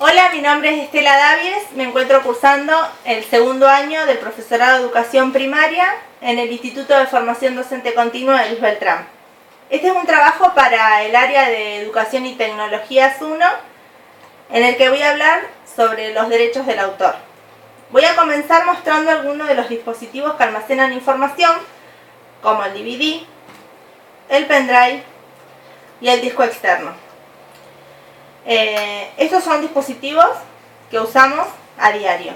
Hola, mi nombre es Estela Davies, me encuentro cursando el segundo año del profesorado de educación primaria en el Instituto de Formación Docente Continua de Luis Beltrán. Este es un trabajo para el área de Educación y Tecnologías 1, en el que voy a hablar sobre los derechos del autor. Voy a comenzar mostrando algunos de los dispositivos que almacenan información, como el DVD, el pendrive y el disco externo. Estos son dispositivos que usamos a diario.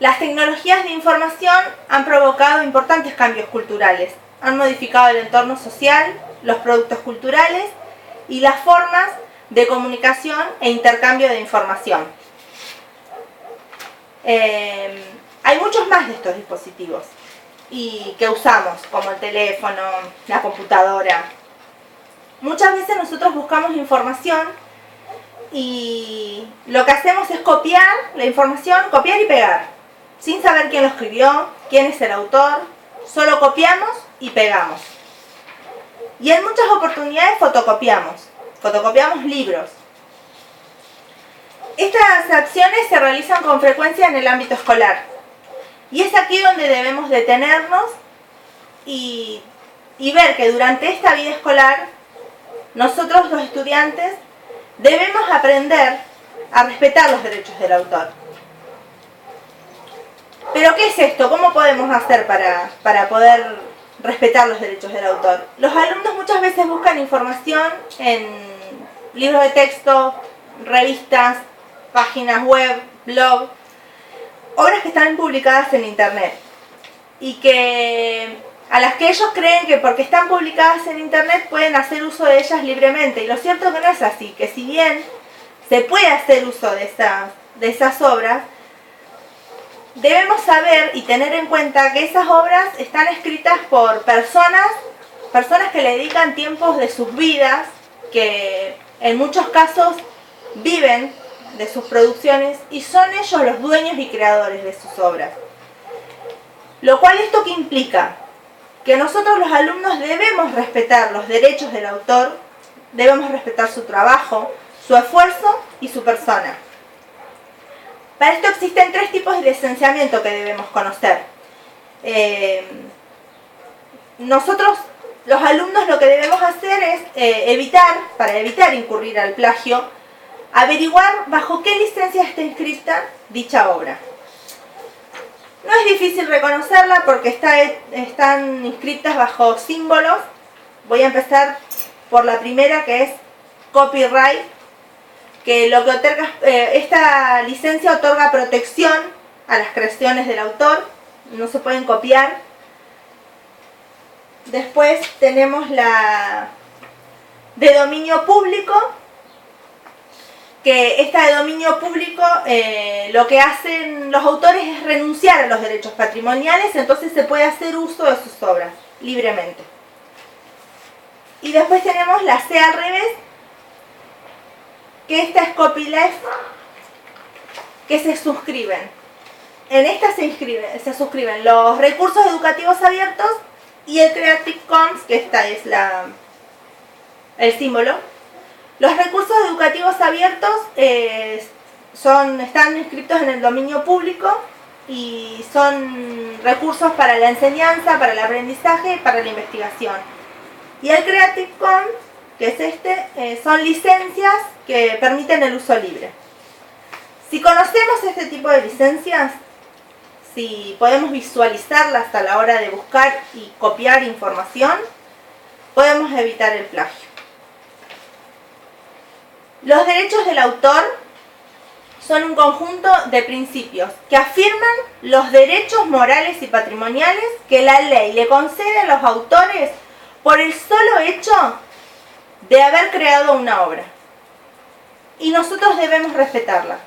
Las tecnologías de información han provocado importantes cambios culturales, han modificado el entorno social, los productos culturales y las formas de comunicación e intercambio de información. Hay muchos más de estos dispositivos y que usamos, como el teléfono, la computadora. Muchas veces nosotros buscamos información y lo que hacemos es copiar la información, copiar y pegar, sin saber quién lo escribió, quién es el autor, solo copiamos y pegamos. Y en muchas oportunidades fotocopiamos libros. Estas acciones se realizan con frecuencia en el ámbito escolar. Y es aquí donde debemos detenernos y ver que durante esta vida escolar nosotros los estudiantes debemos aprender a respetar los derechos del autor. ¿Pero qué es esto? ¿Cómo podemos hacer para poder respetar los derechos del autor? Los alumnos muchas veces buscan información en libros de texto, revistas, páginas web, blog, obras que están publicadas en internet y a las que ellos creen que porque están publicadas en internet pueden hacer uso de ellas libremente. Y lo cierto es que no es así, que si bien se puede hacer uso de esas obras, debemos saber y tener en cuenta que esas obras están escritas por personas que le dedican tiempos de sus vidas, que en muchos casos viven de sus producciones y son ellos los dueños y creadores de sus obras. Lo cual, ¿esto qué implica? Que nosotros los alumnos debemos respetar los derechos del autor, debemos respetar su trabajo, su esfuerzo y su persona. Para esto existen 3 tipos de licenciamiento que debemos conocer. Nosotros, los alumnos, lo que debemos hacer es para evitar incurrir al plagio, averiguar bajo qué licencia está inscrita dicha obra. No es difícil reconocerla porque están inscritas bajo símbolos. Voy a empezar por la primera, que es copyright, que lo que otorga, esta licencia otorga protección a las creaciones del autor, no se pueden copiar. Después tenemos la de dominio público, que esta de dominio público lo que hacen los autores es renunciar a los derechos patrimoniales, entonces se puede hacer uso de sus obras libremente. Y después tenemos la C al revés, que esta es copyleft, que se suscriben. En esta se suscriben los recursos educativos abiertos y el Creative Commons, que esta es el símbolo. Los recursos educativos abiertos están inscritos en el dominio público y son recursos para la enseñanza, para el aprendizaje y para la investigación. Y el Creative Commons, que es son licencias que permiten el uso libre. Si conocemos este tipo de licencias, si podemos visualizarlas a la hora de buscar y copiar información, podemos evitar el plagio. Los derechos del autor son un conjunto de principios que afirman los derechos morales y patrimoniales que la ley le concede a los autores por el solo hecho de haber creado una obra. Y nosotros debemos respetarla.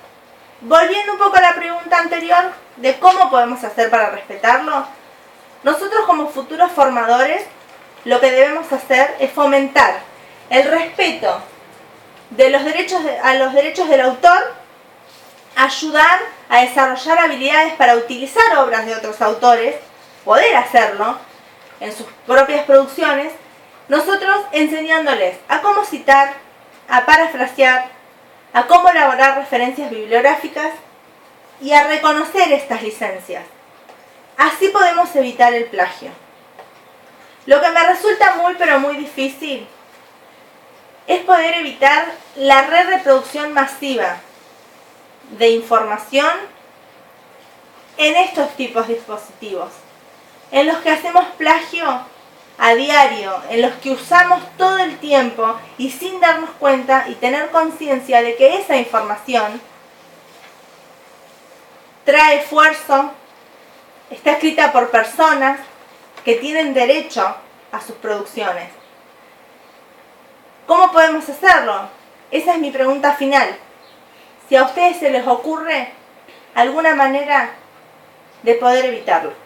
Volviendo un poco a la pregunta anterior de cómo podemos hacer para respetarlo, nosotros como futuros formadores lo que debemos hacer es fomentar el respeto a los derechos del autor, ayudar a desarrollar habilidades para utilizar obras de otros autores, poder hacerlo en sus propias producciones, nosotros enseñándoles a cómo citar, a parafrasear, a cómo elaborar referencias bibliográficas y a reconocer estas licencias. Así podemos evitar el plagio. Lo que me resulta muy pero muy difícil es poder evitar la reproducción masiva de información en estos tipos de dispositivos, en los que hacemos plagio a diario, en los que usamos todo el tiempo y sin darnos cuenta y tener conciencia de que esa información trae esfuerzo, está escrita por personas que tienen derecho a sus producciones. ¿Cómo podemos hacerlo? Esa es mi pregunta final. Si a ustedes se les ocurre alguna manera de poder evitarlo.